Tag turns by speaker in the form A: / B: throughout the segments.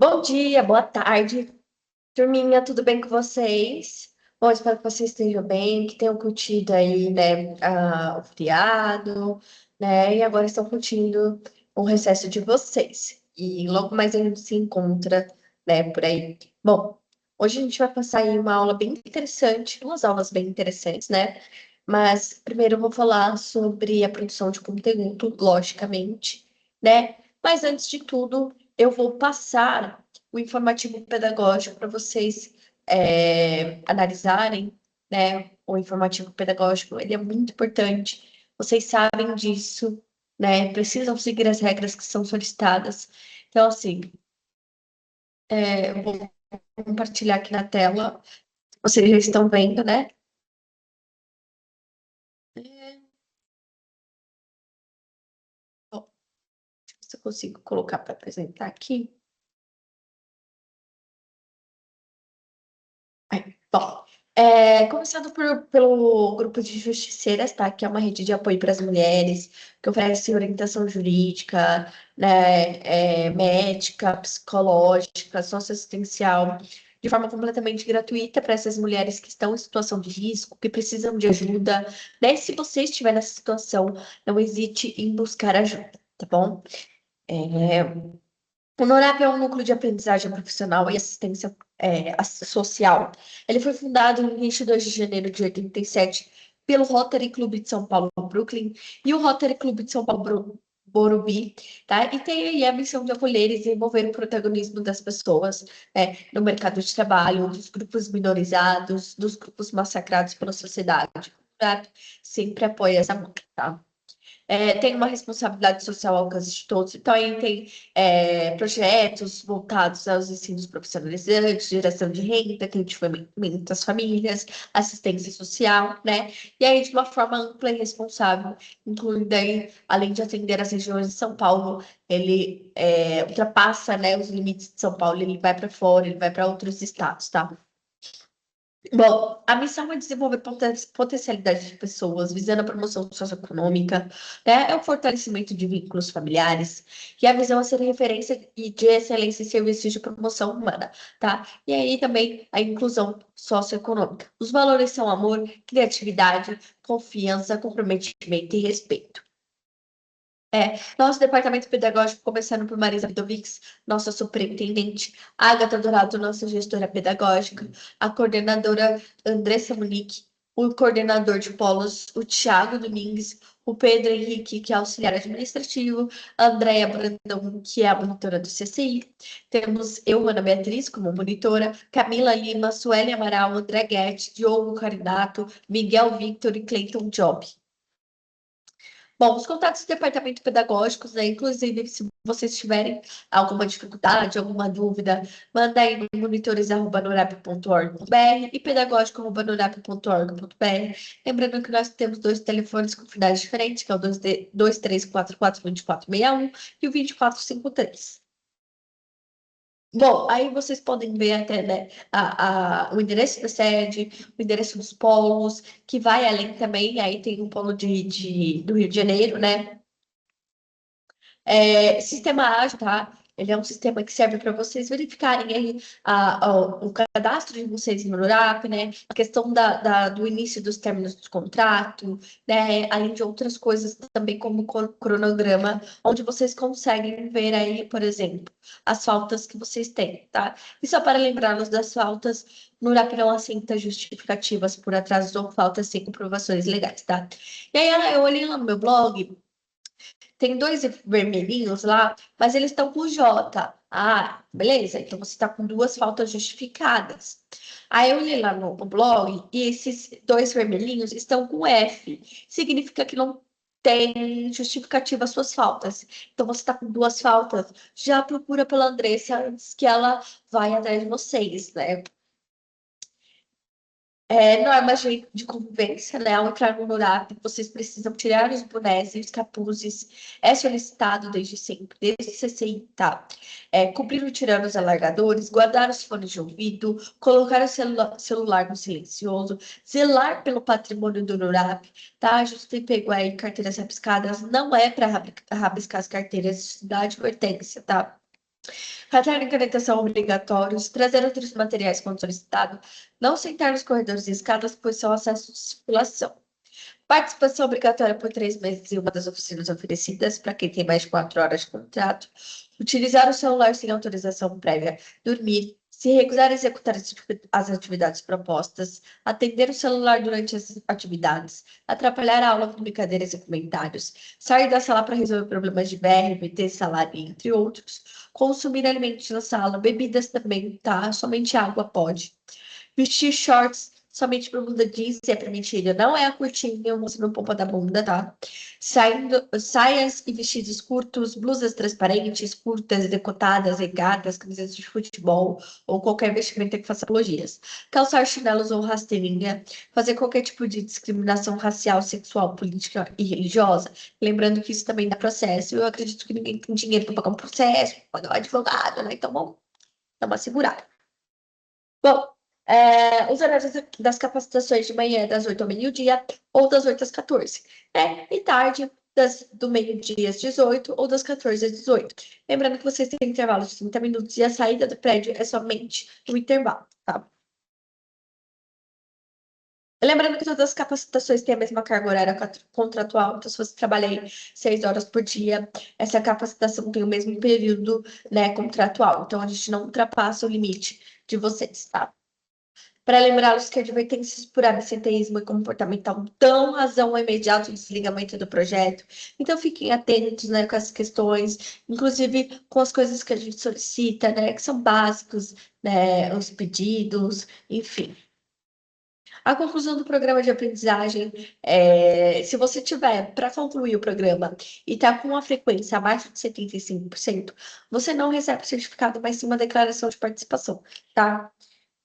A: Bom dia, boa tarde, turminha, tudo bem com vocês? Bom, espero que vocês estejam bem, que tenham curtido aí, né, o feriado, né, e agora estão curtindo o recesso de vocês. E logo mais a gente se encontra, né, por aí. Bom, hoje a gente vai passar aí uma aula bem interessante, duas aulas bem interessantes, né? Mas primeiro eu vou falar sobre a produção de conteúdo, logicamente, né? Mas antes de tudo, eu vou passar o informativo pedagógico para vocês analisarem, né? O informativo pedagógico, ele é muito importante. Vocês sabem disso, né? Precisam seguir as regras que são solicitadas. Então, assim, eu vou compartilhar aqui na tela. Vocês já estão vendo, né? É, bom, deixa eu ver se eu consigo colocar para apresentar aqui. Bom, começando pelo grupo de justiceiras, tá? Que é uma rede de apoio para as mulheres, que oferece orientação jurídica, né, médica, psicológica, socioassistencial, de forma completamente gratuita para essas mulheres que estão em situação de risco, que precisam de ajuda, né? Se você estiver nessa situação, não hesite em buscar ajuda, tá bom? É, o NORAP é um núcleo de aprendizagem profissional e assistência social. Ele foi fundado no 22 de janeiro de 87 pelo Rotary Clube de São Paulo, Brooklyn, e o Rotary Clube de São Paulo, Morumbi, tá? E tem aí a missão de acolher e desenvolver o protagonismo das pessoas, no mercado de trabalho, dos grupos minorizados, dos grupos massacrados pela sociedade. O NORAP sempre apoia essa luta, tá? Tem uma responsabilidade social ao alcance de todos. Então, aí tem projetos voltados aos ensinos profissionalizantes, geração de renda, creditivo das famílias, assistência social, né? E aí, de uma forma ampla e responsável, incluindo aí, além de atender as regiões de São Paulo, ele ultrapassa, né, os limites de São Paulo, ele vai para fora, ele vai para outros estados, tá? Bom, a missão é desenvolver potencialidade de pessoas, visando a promoção socioeconômica, né? É o fortalecimento de vínculos familiares, e a visão é ser referência e de excelência em serviços de promoção humana, tá? E aí também a inclusão socioeconômica. Os valores são amor, criatividade, confiança, comprometimento e respeito. Nosso departamento pedagógico, começando por Marisa Vidovics, nossa superintendente, a Agatha Dourado, nossa gestora pedagógica, a coordenadora Andressa Munique, o coordenador de polos, o Tiago Domingues, o Pedro Henrique, que é auxiliar administrativo, a Andréia Brandão, que é a monitora do CCI, temos eu, Ana Beatriz, como monitora, Camila Lima, Sueli Amaral, André Guedes, Diogo Carinato, Miguel Victor e Cleiton Job. Bom, os contatos do departamento pedagógico, né? Inclusive, se vocês tiverem alguma dificuldade, alguma dúvida, manda aí no monitores@norap.org.br e pedagógico@norap.org.br. Lembrando que nós temos dois telefones com finais diferentes, que é o 2344-2461 e o 2453. Bom, aí vocês podem ver até, né, o endereço da sede, o endereço dos polos, que vai além também, aí tem um polo do Rio de Janeiro, né? Sistema ágil, tá? Ele é um sistema que serve para vocês verificarem aí o cadastro de vocês no NURAP, né? A questão do início dos términos do contrato, né? Além de outras coisas também, como o cronograma, onde vocês conseguem ver aí, por exemplo, as faltas que vocês têm, tá? E só para lembrá-los das faltas, o NURAP não aceita justificativas por atraso ou faltas sem comprovações legais, tá? E aí eu olhei lá no meu blog. Tem dois vermelhinhos lá, mas eles estão com J. Ah, beleza. Então você está com duas faltas justificadas. Aí eu olhei lá no blog e esses dois vermelhinhos estão com F. Significa que não tem justificativa as suas faltas. Então você está com duas faltas, já procura pela Andressa antes que ela vai atrás de vocês, né? Normas de convivência, né? Ao entrar no NURAP, vocês precisam tirar os bonés e os capuzes. É solicitado desde sempre, desde o CCI, tá? Cobrir o tirando os alargadores, guardar os fones de ouvido, colocar o celular no silencioso, zelar pelo patrimônio do NURAP, tá? A gente tem pego aí carteiras rabiscadas, não é para rabiscar as carteiras, isso dá advertência, tá? Caderno e caneta são obrigatórios. Trazer outros materiais quando solicitado. Não sentar nos corredores e escadas, pois são acesso de circulação. Participação obrigatória por 3 meses em uma das oficinas oferecidas para quem tem mais de 4 horas de contrato. Utilizar o celular sem autorização prévia. Dormir. Se recusar a executar as atividades propostas. Atender o celular durante as atividades. Atrapalhar a aula com brincadeiras e comentários. Sair da sala para resolver problemas de BR, PT, salário, entre outros. Consumir alimentos na sala. Bebidas também, tá? Somente água pode. Vestir shorts somente para bunda jeans é permitido. Não é a curtinha, mostrando polpa da bunda, tá? Saias e vestidos curtos, blusas transparentes, curtas, decotadas, regatas, camisetas de futebol ou qualquer vestimenta que faça apologias. Calçar chinelos ou rasteirinha. Fazer qualquer tipo de discriminação racial, sexual, política e religiosa. Lembrando que isso também dá processo. Eu acredito que ninguém tem dinheiro para pagar um processo, para pagar um advogado, né? Então vamos dar uma segurada. Bom, os horários das capacitações de manhã é das 8 ao meio-dia ou das 8 às 14, né? E tarde, do meio-dia às 18 ou das 14 às 18. Lembrando que vocês têm intervalo de 30 minutos e a saída do prédio é somente no intervalo, tá? Lembrando que todas as capacitações têm a mesma carga horária contratual, então se você trabalha aí 6 horas por dia, essa capacitação tem o mesmo período, né, contratual. Então a gente não ultrapassa o limite de vocês, tá? Para lembrá-los que advertências por absenteísmo e comportamental dão razão ao imediato desligamento do projeto. Então, fiquem atentos, né, com essas questões, inclusive com as coisas que a gente solicita, né, que são básicos, né, os pedidos, enfim. A conclusão do programa de aprendizagem, se você tiver para concluir o programa e está com uma frequência abaixo de 75%, você não recebe o certificado, mas sim uma declaração de participação, tá?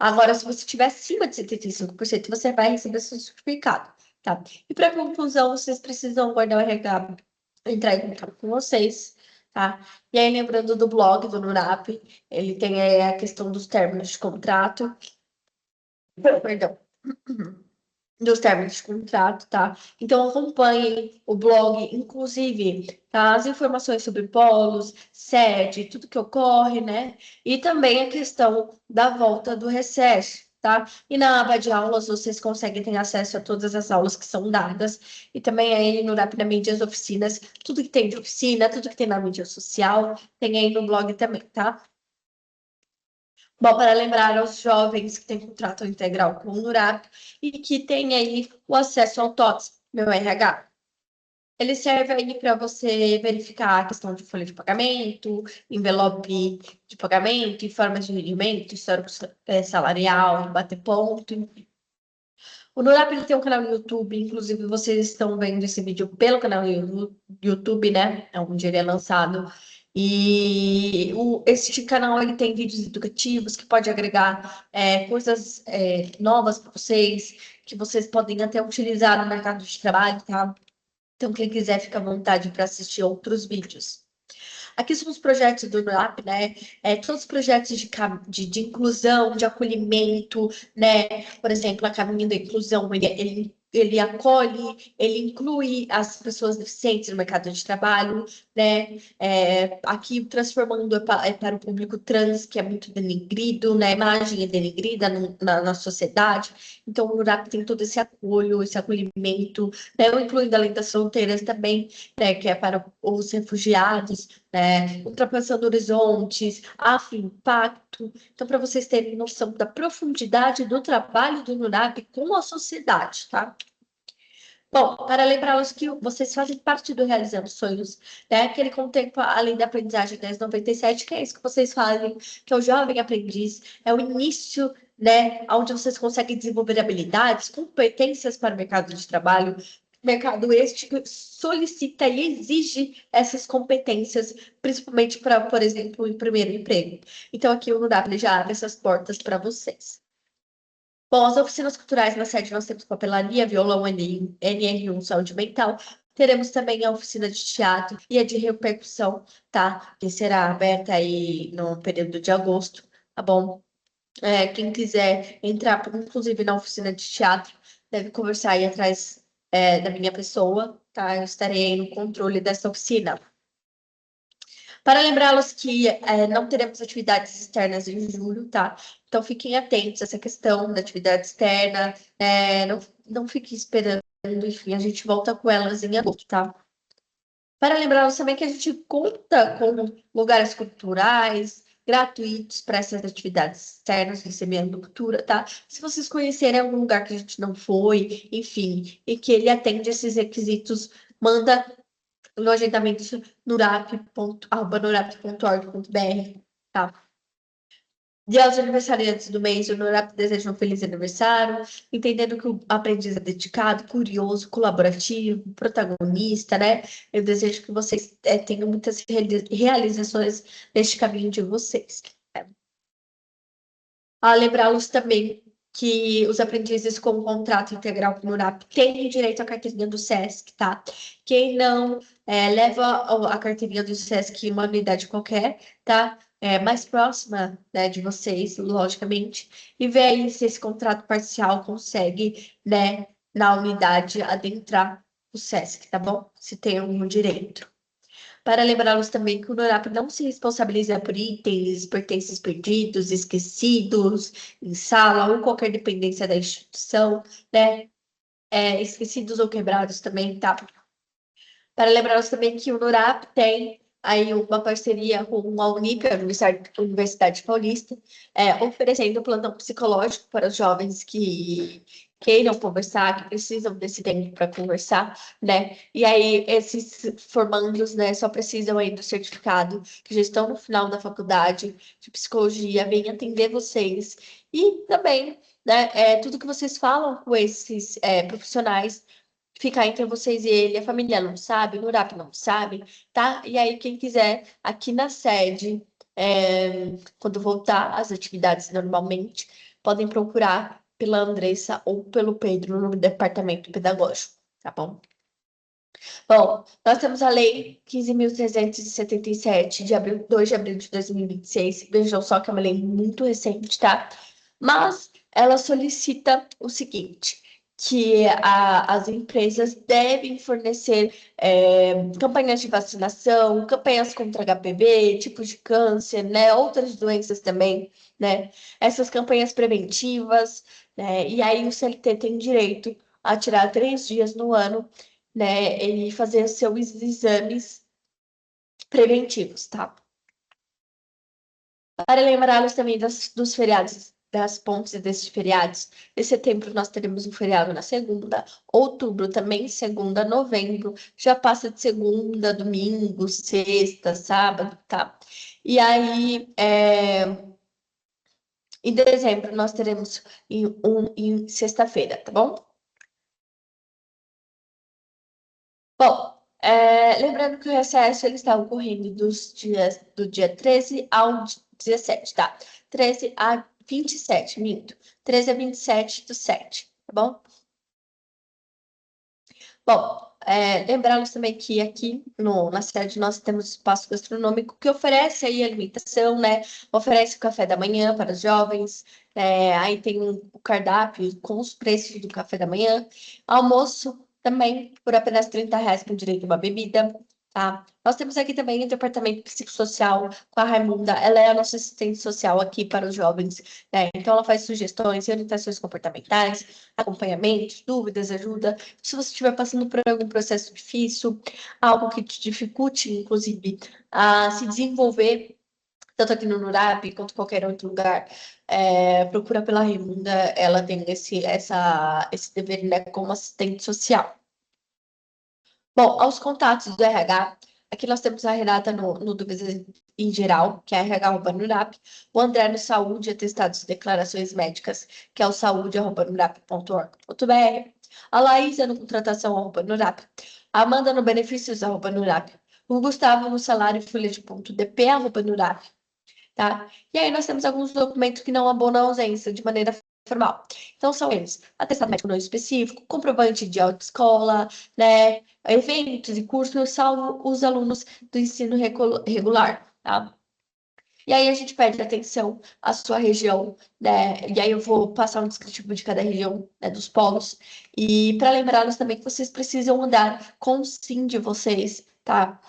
A: Agora, se você tiver acima de 75%, você vai receber seu certificado, tá? E para conclusão, vocês precisam guardar o RH, entrar em contato com vocês, tá? E aí, lembrando do blog do NURAP, ele tem aí a questão dos términos de contrato, perdão, dos términos de contrato, tá? Então acompanhem o blog, inclusive, tá? As informações sobre polos, sede, tudo que ocorre, né? E também a questão da volta do recesso, tá? E na aba de aulas vocês conseguem ter acesso a todas as aulas que são dadas e também aí no Rap na mídia as oficinas, tudo que tem de oficina, tudo que tem na mídia social, tem aí no blog também, tá? Bom, para lembrar aos jovens que têm contrato integral com o NURAP e que têm aí o acesso ao TOTS, meu RH. Ele serve aí para você verificar a questão de folha de pagamento, envelope de pagamento, informe de rendimento, histórico salarial, bater ponto. O NURAP ele tem um canal no YouTube, inclusive vocês estão vendo esse vídeo pelo canal do YouTube, né? É onde ele é lançado. E este canal ele tem vídeos educativos que pode agregar coisas novas para vocês, que vocês podem até utilizar no mercado de trabalho, tá? Então, quem quiser, fica à vontade para assistir outros vídeos. Aqui são os projetos do NURAP, né? Todos os projetos de inclusão, de acolhimento, né? Por exemplo, a Caminho da Inclusão, ele acolhe, ele inclui as pessoas deficientes no mercado de trabalho, né? Aqui transformando para o público trans, que é muito denigrido, né? A imagem é denigrida na sociedade. Então, o NURAP tem todo esse acolho, esse acolhimento, né? Incluindo além das fronteiras também, né? Que é para os refugiados, né? Ultrapassando horizontes, impacto. Então, para vocês terem noção da profundidade do trabalho do NURAP com a sociedade, tá? Bom, para lembrá-los que vocês fazem parte do Realizando Sonhos, né? Que ele contempla, além da aprendizagem 1097, que é isso que vocês fazem, que é o jovem aprendiz, é o início, né? Onde vocês conseguem desenvolver habilidades, competências para o mercado de trabalho, mercado este que solicita e exige essas competências, principalmente para, por exemplo, o primeiro emprego. Então, aqui o NUDAP já abre essas portas para vocês. Bom, as oficinas culturais na sede nós temos papelaria, violão, NR1, saúde mental. Teremos também a oficina de teatro e a de repercussão, tá? Que será aberta aí no período de agosto, tá bom? Quem quiser entrar, inclusive na oficina de teatro, deve conversar aí atrás, da minha pessoa, tá? Eu estarei aí no controle dessa oficina. Para lembrá-los que não teremos atividades externas em julho, tá? Então fiquem atentos a essa questão da atividade externa, não fiquem esperando, enfim, a gente volta com elas em agosto, tá? Para lembrá-los também que a gente conta com lugares culturais gratuitos para essas atividades externas, recebendo cultura, tá? Se vocês conhecerem algum lugar que a gente não foi, enfim, e que ele atende esses requisitos, manda no agendamento nurap.org.br, tá? Dia aos aniversariantes do mês, o Nurap deseja um feliz aniversário, entendendo que o aprendiz é dedicado, curioso, colaborativo, protagonista, né? Eu desejo que vocês tenham muitas realizações neste caminho de vocês. A lembrá-los também que os aprendizes com contrato integral com o NURAP têm direito à carteirinha do SESC, tá? Quem não leva a carteirinha do SESC em uma unidade qualquer, tá? Mais próxima, né, de vocês, logicamente, e vê aí se esse contrato parcial consegue, né, na unidade adentrar o SESC, tá bom? Se tem algum direito. Para lembrá-los também que o NORAP não se responsabiliza por itens, pertences perdidos, esquecidos em sala ou qualquer dependência da instituição, né? Esquecidos ou quebrados também, tá? Para lembrá-los também que o NORAP tem aí uma parceria com a Unip, a Universidade Paulista, oferecendo plantão psicológico para os jovens que queiram conversar, que precisam desse tempo para conversar, né? E aí, esses formandos, né, só precisam aí do certificado, que já estão no final da faculdade de psicologia, vem atender vocês. E também, né, tudo que vocês falam com esses profissionais ficar entre vocês e ele, a família não sabe, o Nurap não sabe, tá? E aí, quem quiser, aqui na sede, quando voltar às atividades normalmente, podem procurar pela Andressa ou pelo Pedro no departamento pedagógico, tá bom? Bom, nós temos a Lei 15.377, de abril, 2 de abril de 2026. Vejam só que é uma lei muito recente, tá? Mas ela solicita o seguinte, que as empresas devem fornecer campanhas de vacinação, campanhas contra HPV, tipos de câncer, né? Outras doenças também, né? Essas campanhas preventivas, né? E aí o CLT tem direito a tirar 3 dias no ano, né, e fazer seus exames preventivos, tá? Para lembrá-los também dos feriados, das pontes e desses feriados, em setembro nós teremos um feriado na segunda, outubro também segunda, novembro, já passa de segunda, domingo, sexta, sábado, tá? E aí, em dezembro nós teremos em sexta-feira, tá bom? Bom, lembrando que o recesso ele está ocorrendo do dia 13 ao 17, tá? 13 a 27, minto. 13 a 27 do 7, tá bom? Bom, lembrando também que aqui na sede nós temos espaço gastronômico que oferece aí alimentação, né? Oferece o café da manhã para os jovens, aí tem o cardápio com os preços do café da manhã, almoço também por apenas R$ 30 com direito a uma bebida, tá? Nós temos aqui também o departamento psicossocial com a Raimunda, ela é a nossa assistente social aqui para os jovens, né? Então ela faz sugestões e orientações comportamentais, acompanhamentos, dúvidas, ajuda. Se você estiver passando por algum processo difícil, algo que te dificulte, inclusive, a se desenvolver, tanto aqui no Nurap quanto em qualquer outro lugar, procura pela Raimunda, ela tem esse dever, né, como assistente social. Bom, aos contatos do RH, aqui nós temos a Renata no Dúvidas em Geral, que é a RH@nurap, o André no Saúde, atestados e declarações médicas, que é o saúde@nurap.org.br, a Laísa no Contratação@nurap, a Amanda no Benefícios@nurap, o Gustavo no Salário e Folha de Ponto DP@nurap, tá? E aí nós temos alguns documentos que não abonam a ausência de maneira formal. Então são eles: atestado médico não específico, comprovante de autoescola, né? Eventos e cursos, salvo os alunos do ensino regular, tá? E aí a gente pede atenção à sua região, né? E aí eu vou passar um descritivo de cada região, né, dos polos. E para lembrá-los também que vocês precisam andar com o SIM de vocês, tá?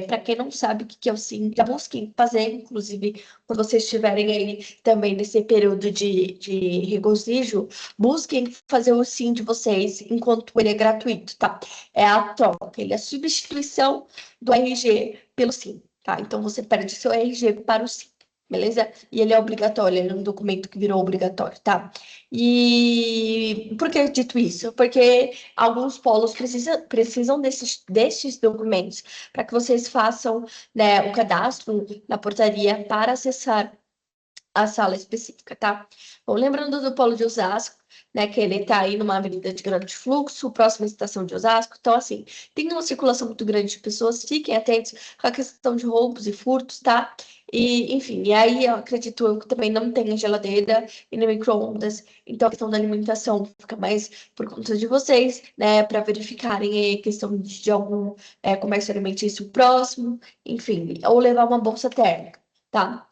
A: Para quem não sabe o que que é o Sim, já busquem fazer, inclusive, quando vocês estiverem aí também nesse período de regozijo, busquem fazer o Sim de vocês enquanto ele é gratuito, tá? É a troca, ele é a substituição do RG pelo Sim, tá? Então você perde seu RG para o Sim. Beleza? E ele é obrigatório, ele é um documento que virou obrigatório, tá? E por que dito isso? Porque alguns polos precisam desses documentos para que vocês façam, né, o cadastro na portaria para acessar a sala específica, tá? Bom, lembrando do polo de Osasco, né, que ele está aí numa avenida de grande fluxo, próxima à estação de Osasco, então, assim, tem uma circulação muito grande de pessoas, fiquem atentos com a questão de roubos e furtos, tá? E, enfim, e aí eu acredito eu que também não tem geladeira e nem micro-ondas, então a questão da alimentação fica mais por conta de vocês, né, para verificarem a questão de algum comércio alimentício próximo, enfim, ou levar uma bolsa térmica, tá?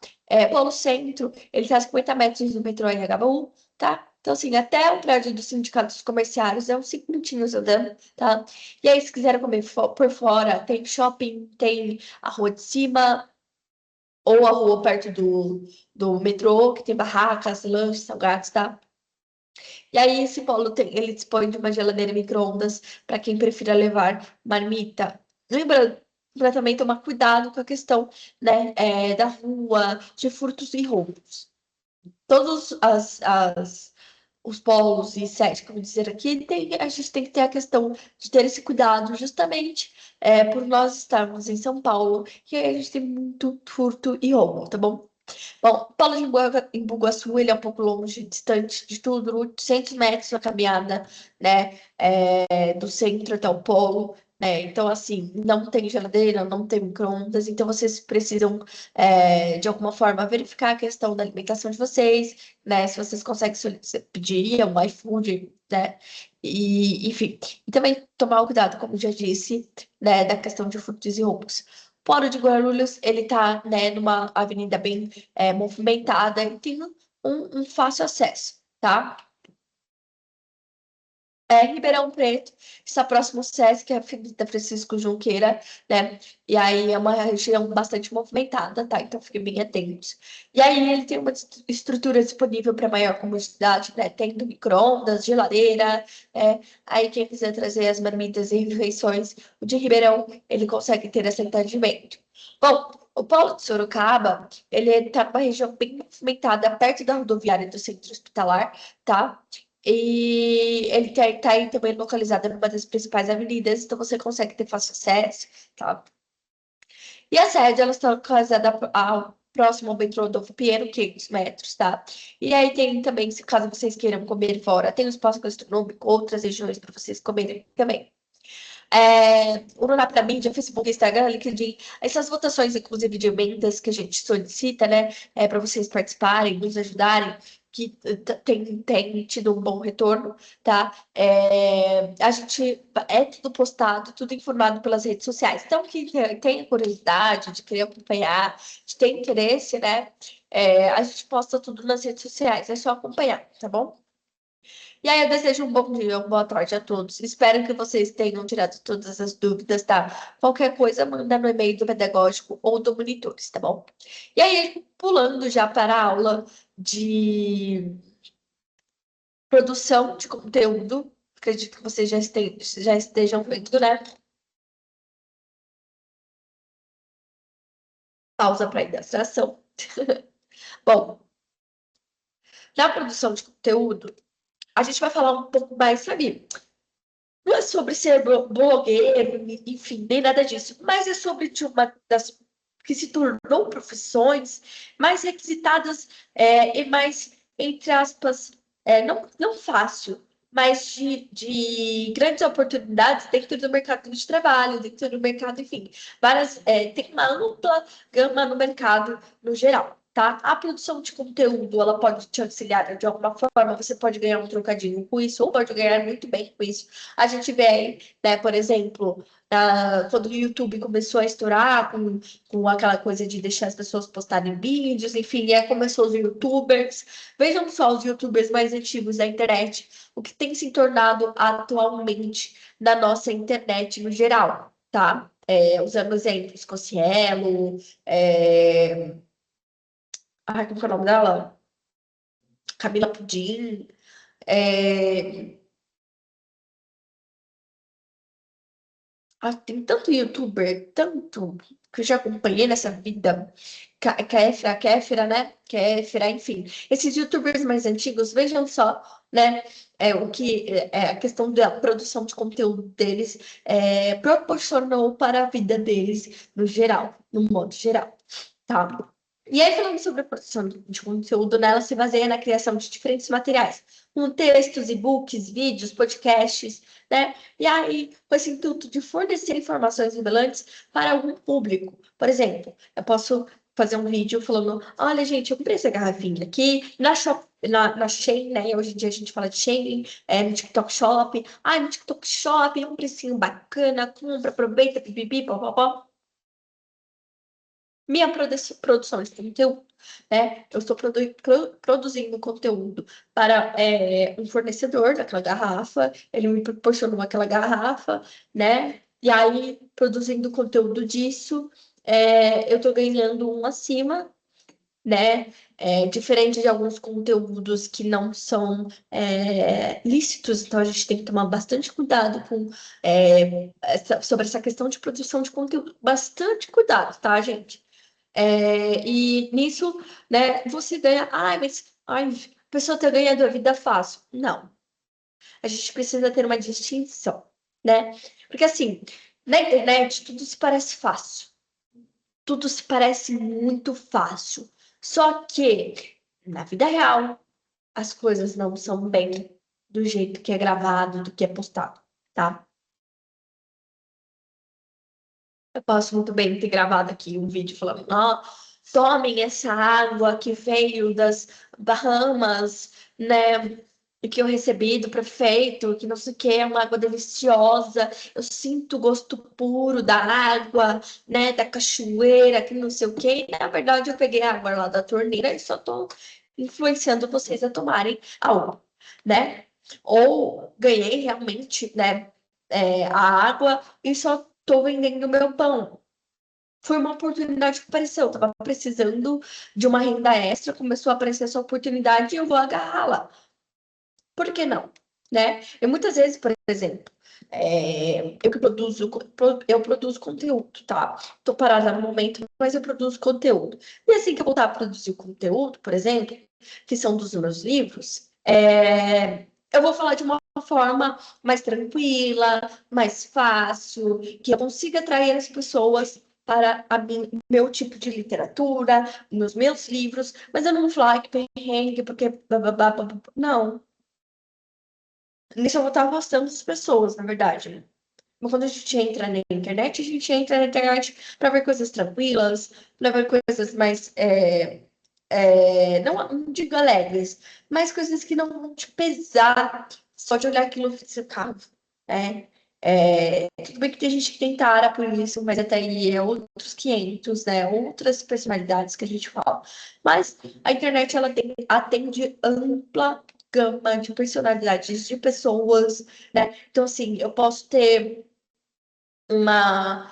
A: Polo Centro, ele está a 50 metros do metrô NHU, tá? Então, assim, até o prédio dos sindicatos comerciais é uns 5 minutinhos andando, tá? E aí, se quiserem comer por fora, tem shopping, tem a rua de cima, ou a rua perto do metrô, que tem barracas, lanches, salgados, tá? E aí, esse polo ele dispõe de uma geladeira e micro-ondas para quem prefira levar marmita. Lembrando, para também tomar cuidado com a questão, né, da rua, de furtos e roubos. Todos os polos e sete, como dizer aqui, a gente tem que ter a questão de ter esse cuidado, justamente por nós estarmos em São Paulo, que aí a gente tem muito furto e roubo, tá bom? Bom, o polo de Embu-Guaçu, ele é um pouco longe, distante de tudo, 800 metros na caminhada, né, do centro até o polo, né, então, assim, não tem geladeira, não tem micro-ondas, então vocês precisam, de alguma forma, verificar a questão da alimentação de vocês, né, se vocês conseguem pedir um iFood, né, e, enfim, e também tomar o cuidado, como já disse, né, da questão de furtos e roubos. O Polo de Guarulhos, ele tá, né, numa avenida bem movimentada e tem um fácil acesso, tá? Ribeirão Preto, está próximo ao SESC, que é a Avenida Francisco Junqueira, né? E aí é uma região bastante movimentada, tá? Então fiquem bem atentos. E aí ele tem uma estrutura disponível para maior comodidade, né? Tendo micro-ondas, geladeira, aí quem quiser trazer as marmitas e refeições, o de Ribeirão, ele consegue ter esse atendimento. Bom, o Polo de Sorocaba, ele está numa região bem movimentada, perto da rodoviária do centro hospitalar, tá? E ele tá aí também localizado numa das principais avenidas, então você consegue ter fácil acesso, tá? E a sede, ela está localizada ao próximo ao metrô Adolfo Pinheiro, 500 metros, tá? E aí tem também, se caso vocês queiram comer fora, tem o espaço gastronômico, outras regiões para vocês comerem também. O Runap da mídia, Facebook, Instagram, LinkedIn, essas votações, inclusive, de emendas que a gente solicita, né, para vocês participarem, nos ajudarem, que tem tido um bom retorno, tá? A gente tudo postado, tudo informado pelas redes sociais. Então, quem tem curiosidade de querer acompanhar, de ter interesse, né, a gente posta tudo nas redes sociais, é só acompanhar, tá bom? E aí eu desejo um bom dia, uma boa tarde a todos. Espero que vocês tenham tirado todas as dúvidas, tá? Qualquer coisa, manda no e-mail do pedagógico ou do monitores, tá bom? E aí, pulando já para a aula de produção de conteúdo, acredito que vocês já estejam vendo, né? Pausa para ilustração. Bom, na produção de conteúdo, a gente vai falar um pouco mais, sabe? Não é sobre ser blogueiro, enfim, nem nada disso, mas é sobre de uma das que se tornou profissões mais requisitadas e mais, entre aspas, não fácil, mas de grandes oportunidades dentro do mercado de trabalho, dentro do mercado, enfim, tem uma ampla gama no mercado no geral. Tá? A produção de conteúdo, ela pode te auxiliar de alguma forma, você pode ganhar um trocadinho com isso, ou pode ganhar muito bem com isso. A gente vê aí, né, por exemplo, quando o YouTube começou a estourar com aquela coisa de deixar as pessoas postarem vídeos, enfim, aí começou os YouTubers. Vejam só os YouTubers mais antigos da internet, o que tem se tornado atualmente na nossa internet no geral, tá? usando exemplos, Cossielo, é... ai, como que é o nome dela? Camila Pudim. É... tem tanto youtuber, tanto que eu já acompanhei nessa vida. Kéfera, né? Kéfera, enfim. Esses youtubers mais antigos, vejam só, né? O que a questão da produção de conteúdo deles proporcionou para a vida deles no geral, no modo geral, tá? E aí, falando sobre a produção de conteúdo, né, ela se baseia na criação de diferentes materiais, com textos, e-books, vídeos, podcasts, né? E aí, com esse intuito de fornecer informações relevantes para algum público. Por exemplo, eu posso fazer um vídeo falando: olha, gente, eu comprei essa garrafinha aqui na Shein, né? Hoje em dia a gente fala de Shein, no TikTok Shop. Ai, no TikTok Shop, é um precinho bacana, compra, aproveita, pipipi, popopó. Minha produção de conteúdo, né? Eu estou produzindo conteúdo para um fornecedor daquela garrafa, ele me proporcionou aquela garrafa, né? E aí, produzindo conteúdo disso, eu estou ganhando um acima, né? Diferente de alguns conteúdos que não são lícitos, então a gente tem que tomar bastante cuidado com sobre essa questão de produção de conteúdo. Bastante cuidado, tá, gente? E nisso, né, você ganha. Ai, mas ai, a pessoa tá ganhando a vida fácil. Não. A gente precisa ter uma distinção, né? Porque assim, na internet tudo se parece fácil. Tudo se parece muito fácil. Só que na vida real, as coisas não são bem do jeito que é gravado, do que é postado, tá? Eu posso muito bem ter gravado aqui um vídeo falando: ó, tomem essa água que veio das Bahamas, né? E que eu recebi do prefeito, que não sei o que, é uma água deliciosa, eu sinto o gosto puro da água, né? Da cachoeira, que não sei o que. Na verdade, eu peguei a água lá da torneira e só tô influenciando vocês a tomarem algo, né? Ou ganhei realmente, né? A água e só tô vendendo meu pão. Foi uma oportunidade que apareceu. Eu tava precisando de uma renda extra, começou a aparecer essa oportunidade e eu vou agarrá-la. Por que não? Né? E muitas vezes, por exemplo, eu produzo conteúdo, tá? Tô parada no momento, mas eu produzo conteúdo. E assim que eu voltar a produzir o conteúdo, por exemplo, que são dos meus livros, eu vou falar de uma forma mais tranquila, mais fácil, que eu consiga atrair as pessoas para meu tipo de literatura, nos meus livros, mas eu não vou falar que perrengue, porque não. Nisso eu vou estar afastando as pessoas, na verdade, né? Mas quando a gente entra na internet, a gente entra na internet para ver coisas tranquilas, para ver coisas mais, não digo alegres, mas coisas que não vão te pesar só de olhar aquilo físico, né? Tudo bem que tem gente que tem tara por isso, mas até aí é outros 500, né? Outras personalidades que a gente fala. Mas a internet, ela atende ampla gama de personalidades de pessoas, né? Então, assim, eu posso ter uma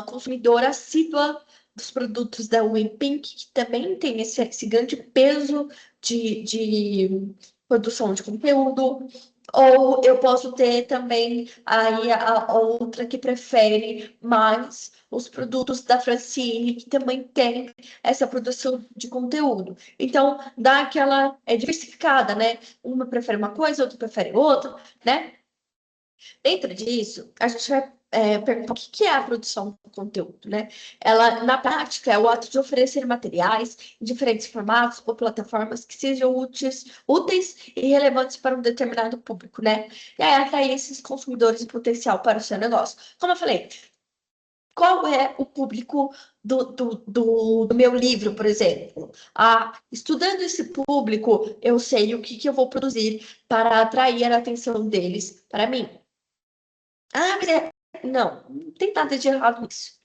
A: consumidora assídua dos produtos da Winpink, que também tem esse grande peso de produção de conteúdo, ou eu posso ter também aí a outra que prefere mais os produtos da Francine, que também tem essa produção de conteúdo. Então, dá aquela diversificada, né? Uma prefere uma coisa, outra prefere outra, né? Dentro disso, a gente vai perguntar o que é a produção de conteúdo, né? Ela, na prática, é o ato de oferecer materiais em diferentes formatos ou plataformas que sejam úteis e relevantes para um determinado público, né? E aí atrair esses consumidores em potencial para o seu negócio. Como eu falei, qual é o público do meu livro, por exemplo? Estudando esse público, eu sei o que eu vou produzir para atrair a atenção deles para mim. Mas não, não tem nada de errado nisso.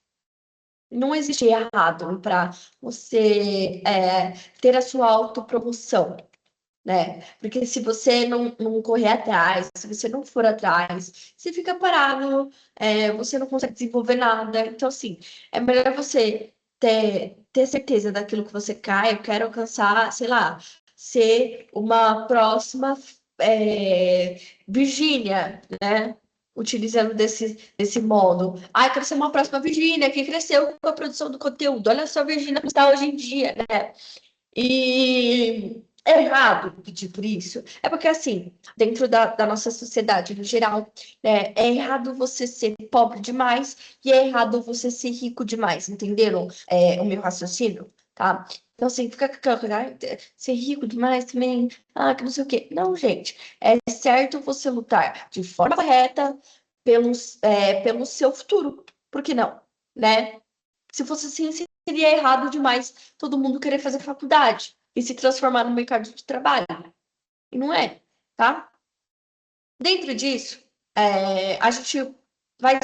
A: Não existe errado para você ter a sua autopromoção, né? Porque se você não correr atrás, se você não for atrás, você fica parado, você não consegue desenvolver nada. Então, assim, é melhor você ter certeza daquilo que você quer. Eu quero alcançar, sei lá, ser uma próxima Virgínia, né? Utilizando desse modo. Ai, quero ser uma próxima Virgínia que cresceu com a produção do conteúdo. Olha só a Virgínia que está hoje em dia, né? E é errado pedir por isso. É porque, assim, dentro da nossa sociedade no geral, né, é errado você ser pobre demais e é errado você ser rico demais. Entenderam? O meu raciocínio, tá? Então, assim, fica com aquela coisa, "Ai, ser rico demais também, que não sei o quê. Não, gente, é certo você lutar de forma correta pelo seu futuro. Por que não? Né? Se fosse assim, seria errado demais todo mundo querer fazer faculdade e se transformar no mercado de trabalho. E não é, tá? Dentro disso, a gente vai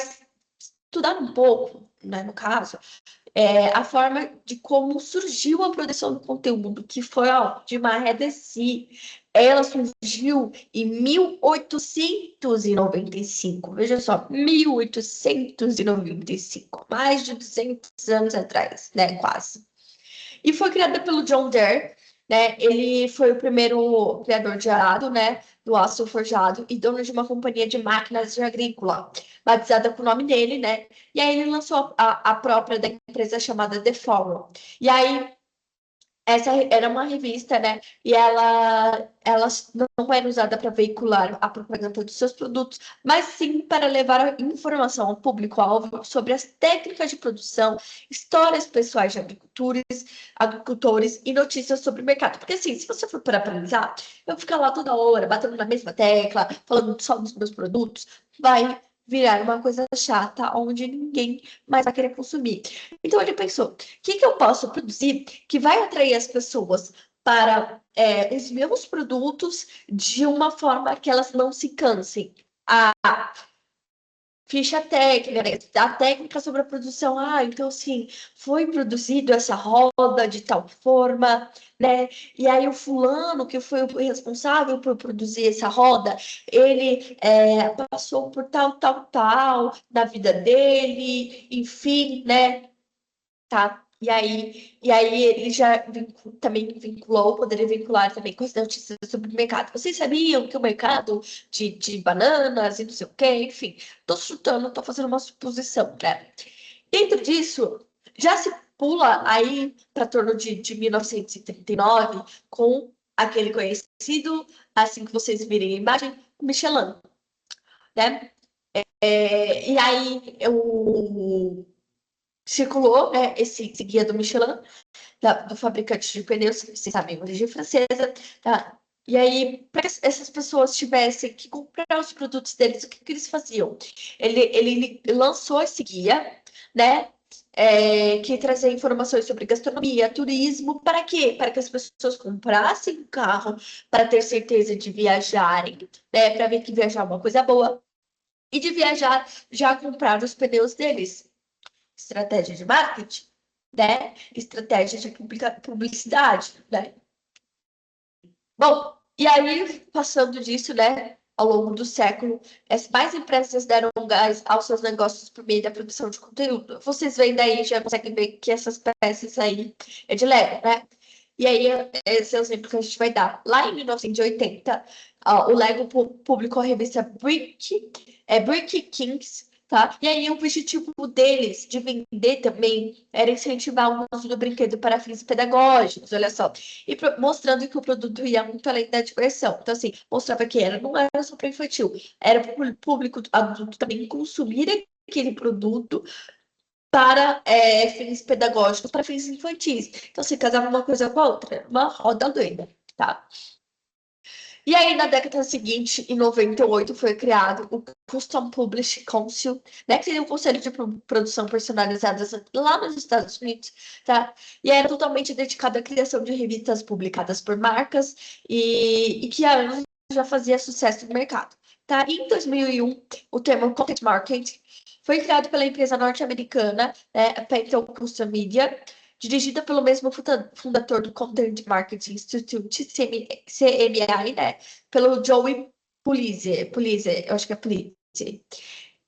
A: estudar um pouco, né, no caso, a forma de como surgiu a produção do conteúdo, que foi ó, de Maré Deci. Ela surgiu em 1895. Veja só, 1895, mais de 200 anos atrás, né, quase. E foi criada pelo John Deere, né? Ele foi o primeiro criador de arado, né? Do aço forjado e dono de uma companhia de máquinas de agrícola, batizada com o nome dele, né? E aí ele lançou a própria da empresa chamada The Farm. E aí essa era uma revista, né? E ela não era usada para veicular a propaganda dos seus produtos, mas sim para levar a informação ao público-alvo sobre as técnicas de produção, histórias pessoais de agricultores e notícias sobre o mercado. Porque, assim, se você for para analisar, eu ficar lá toda hora, batendo na mesma tecla, falando só dos meus produtos, vai virar uma coisa chata, onde ninguém mais vai querer consumir. Então ele pensou, o que eu posso produzir que vai atrair as pessoas para os meus produtos de uma forma que elas não se cansem? A ficha técnica, né? A técnica sobre a produção. Então, assim, foi produzido essa roda de tal forma, né? E aí o fulano, que foi o responsável por produzir essa roda, ele passou por tal, na vida dele, enfim, né? Tá? E aí ele já também vinculou, poderia vincular também com as notícias sobre o mercado. Vocês sabiam que o mercado de bananas e não sei o quê, enfim, tô chutando, tô fazendo uma suposição, né? Dentro disso, já se pula aí para torno de 1939 com aquele conhecido, assim que vocês virem a imagem, o Michelin, né? E aí circulou, né, esse guia do Michelin, do fabricante de pneus, vocês sabem, origem francesa, tá? E aí, para que essas pessoas tivessem que comprar os produtos deles, o que eles faziam? Ele lançou esse guia, né? Que trazia informações sobre gastronomia, turismo, para quê? Para que as pessoas comprassem um carro, para ter certeza de viajarem, né? Para ver que viajar é uma coisa boa, e de viajar já comprar os pneus deles. Estratégia de marketing, né? Estratégia de publicidade, né? Bom, e aí, passando disso, né, ao longo do século, as mais empresas deram gás aos seus negócios por meio da produção de conteúdo. Vocês veem daí, já conseguem ver que essas peças aí é de Lego, né? E aí, esse é o exemplo que a gente vai dar. Lá em 1980, o Lego publicou a revista Brick Kings, tá? E aí, o objetivo deles de vender também era incentivar o uso do brinquedo para fins pedagógicos, olha só. E mostrando que o produto ia muito além da diversão. Então, assim, mostrava que não era só para infantil, era para o público adulto também consumir aquele produto para fins pedagógicos, para fins infantis. Então, se casava uma coisa com a outra, uma roda doida, tá? E aí, na década seguinte, em 98, foi criado o Custom Publishing Council, né, que seria um conselho de produção personalizadas lá nos Estados Unidos, tá? E era totalmente dedicado à criação de revistas publicadas por marcas e que há anos já fazia sucesso no mercado, tá? E em 2001, o termo Content Marketing foi criado pela empresa norte-americana, né, Penton Custom Media, dirigida pelo mesmo fundador do Content Marketing Institute, CMI, né? Pelo Joey Pulizzi, eu acho que é Pulizzi.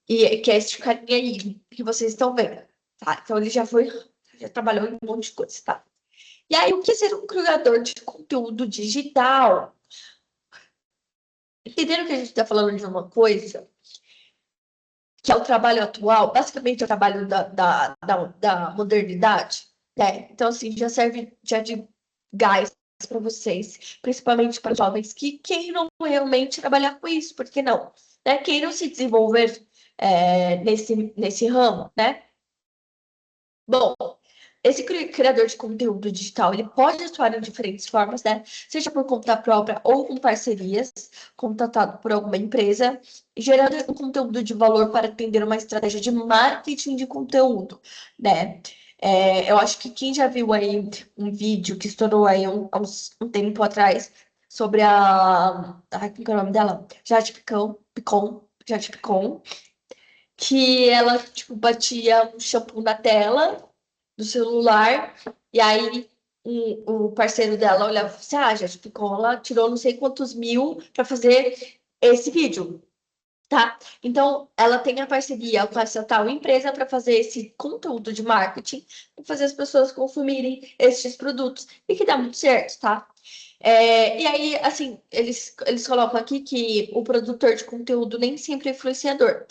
A: E que é esse carinha aí que vocês estão vendo, tá? Então ele já trabalhou em um monte de coisa, tá? E aí, o que é ser um criador de conteúdo digital? Entenderam que a gente está falando de uma coisa que é o trabalho atual, basicamente é o trabalho da modernidade, né? Então, assim, já serve já de gás para vocês, principalmente para jovens que queiram realmente trabalhar com isso, por que não? Né? Queiram se desenvolver nesse ramo, né? Bom, esse criador de conteúdo digital, ele pode atuar de diferentes formas, né? Seja por conta própria ou com parcerias, contratado por alguma empresa, gerando um conteúdo de valor para atender uma estratégia de marketing de conteúdo, né? Eu acho que quem já viu aí um vídeo que estourou aí um tempo atrás sobre ai, como que é o nome dela? Jade Picon, que ela, tipo, batia um shampoo na tela do celular, e aí o parceiro dela olhava e falava assim, já ficou, ela tirou não sei quantos mil para fazer esse vídeo, tá? Então, ela tem a parceria com essa tal empresa para fazer esse conteúdo de marketing, para fazer as pessoas consumirem esses produtos, e que dá muito certo, tá? E aí, assim, eles colocam aqui que o produtor de conteúdo nem sempre é influenciador.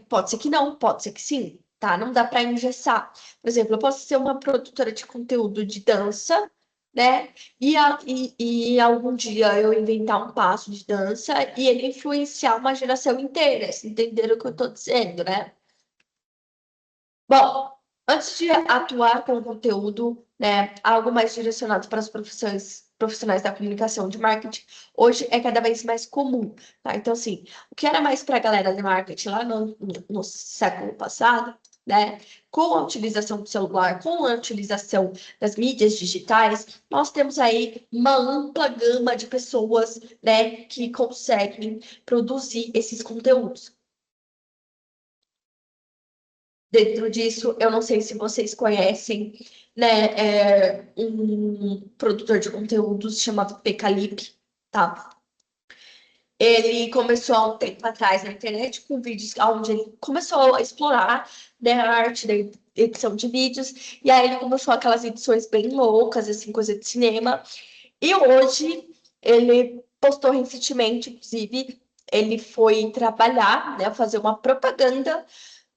A: Pode ser que não, pode ser que sim, tá? Não dá para engessar. Por exemplo, eu posso ser uma produtora de conteúdo de dança, né? E algum dia eu inventar um passo de dança e ele influenciar uma geração inteira. Vocês entenderam o que eu estou dizendo, né? Bom, antes de atuar com o conteúdo, né, algo mais direcionado para as profissionais da comunicação de marketing, hoje é cada vez mais comum, tá? Então, assim, o que era mais para a galera de marketing lá no século passado, né, com a utilização do celular, com a utilização das mídias digitais, nós temos aí uma ampla gama de pessoas, né, que conseguem produzir esses conteúdos. Dentro disso, eu não sei se vocês conhecem, né, um produtor de conteúdos chamado Pecalip, tá? Ele começou há um tempo atrás na internet com vídeos onde ele começou a explorar, né, a arte da edição de vídeos, e aí ele começou aquelas edições bem loucas, assim, coisa de cinema, e hoje ele postou recentemente, inclusive, ele foi trabalhar, né, fazer uma propaganda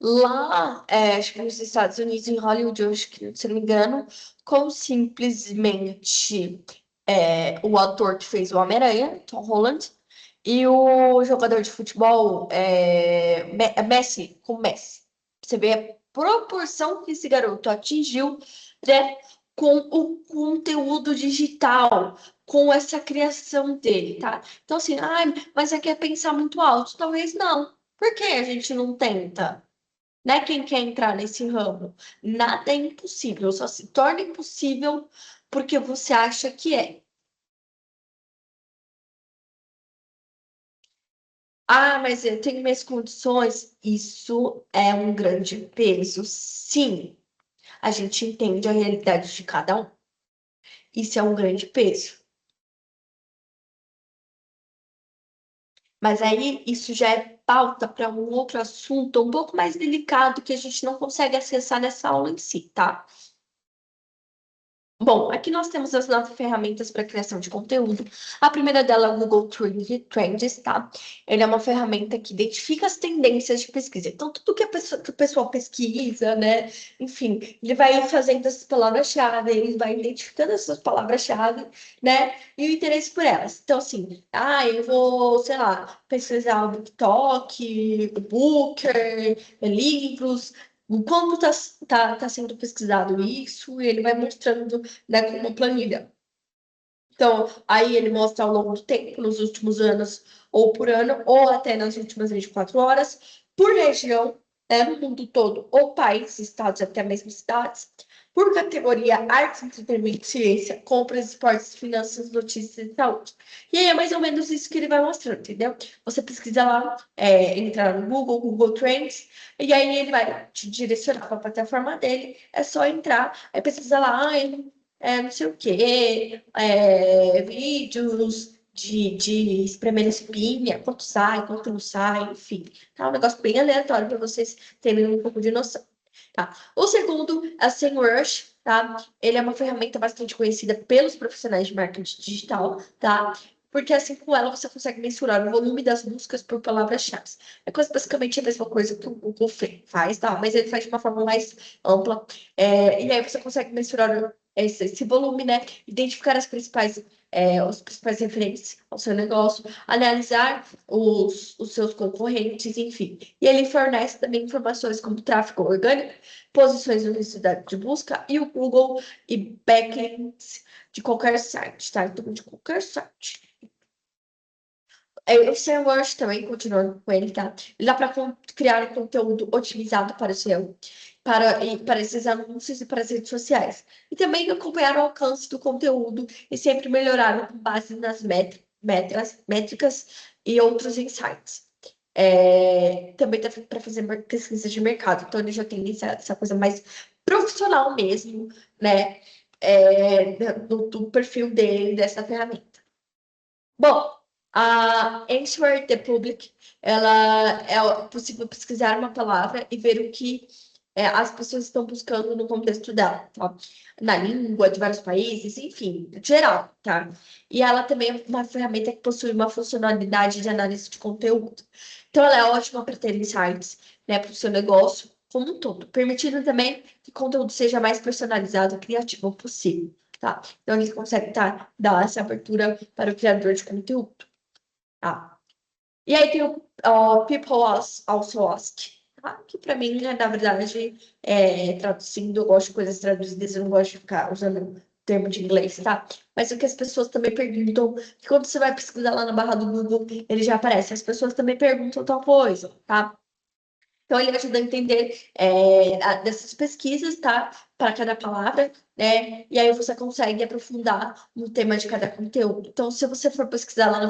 A: lá, acho que nos Estados Unidos, em Hollywood, eu acho que, se não me engano, com simplesmente o ator que fez o Homem-Aranha, Tom Holland, e o jogador de futebol, Messi, com Messi. Você vê a proporção que esse garoto atingiu, né, com o conteúdo digital, com essa criação dele, tá? Então, assim, ai, mas aqui é pensar muito alto. Talvez não. Por que a gente não tenta? Né? Quem quer entrar nesse ramo? Nada é impossível, só se torna impossível porque você acha que é. Mas eu tenho minhas condições. Isso é um grande peso, sim. A gente entende a realidade de cada um. Isso é um grande peso. Mas aí isso já é pauta para um outro assunto um pouco mais delicado que a gente não consegue acessar nessa aula em si, tá? Bom, aqui nós temos as 9 ferramentas para criação de conteúdo. A primeira dela é o Google Trends, tá? Ele é uma ferramenta que identifica as tendências de pesquisa. Então, tudo que o pessoal pesquisa, né? Enfim, ele vai fazendo essas palavras-chave, ele vai identificando essas palavras-chave, né? E o interesse por elas. Então, assim, eu vou, sei lá, pesquisar o BookTok, o Booker, livros, o quanto tá sendo pesquisado isso, e ele vai mostrando, né, com uma planilha. Então, aí ele mostra ao longo do tempo, nos últimos anos, ou por ano, ou até nas últimas 24 horas, por região, né, no mundo todo, ou países, estados, até mesmo cidades, por categoria artes, entretenimento, ciência, compras, esportes, finanças, notícias e saúde. E aí é mais ou menos isso que ele vai mostrando, entendeu? Você pesquisa lá, entrar no Google, Google Trends, e aí ele vai te direcionar para a plataforma dele, é só entrar, aí pesquisa lá, não sei o quê, vídeos de espremer espinha, quanto sai, quanto não sai, enfim. Tá um negócio bem aleatório para vocês terem um pouco de noção. Tá? O segundo é o SEMrush, tá? Ele é uma ferramenta bastante conhecida pelos profissionais de marketing digital, tá? Porque assim com ela você consegue mensurar o volume das buscas por palavras-chave. É quase basicamente a mesma coisa que o Google faz, tá? Mas ele faz de uma forma mais ampla. E aí você consegue mensurar esse volume, né? Identificar os principais referentes ao seu negócio, analisar os seus concorrentes, enfim. E ele fornece também informações como tráfego orgânico, posições no lista de busca e o Google e backlinks de qualquer site, tá? Então, de qualquer site. O SEMrush também, continuando com ele, tá? Ele dá para criar um conteúdo otimizado para o SEO, para esses anúncios e para as redes sociais. E também acompanhar o alcance do conteúdo e sempre melhorar com base nas métricas e outros insights. Também dá para fazer pesquisa de mercado, então ele já tem essa coisa mais profissional mesmo, né? Do perfil dele, dessa ferramenta. Bom, a Answer the Public, ela é possível pesquisar uma palavra e ver o que as pessoas estão buscando no contexto dela, tá? Na língua de vários países, enfim, geral, tá? E ela também é uma ferramenta que possui uma funcionalidade de análise de conteúdo. Então, ela é ótima para ter insights, né, para o seu negócio como um todo, permitindo também que o conteúdo seja mais personalizado e criativo possível. Tá? Então, eles conseguem dar essa abertura para o criador de conteúdo. Tá? E aí tem o People Also Ask, tá? Que para mim, né, na verdade, traduzindo, eu gosto de coisas traduzidas, eu não gosto de ficar usando termo de inglês, tá? Mas o que as pessoas também perguntam, que quando você vai pesquisar lá na barra do Google, ele já aparece. As pessoas também perguntam tal coisa, tá? Então, ele ajuda a entender dessas pesquisas, tá? Para cada palavra, né? E aí você consegue aprofundar no tema de cada conteúdo. Então, se você for pesquisar lá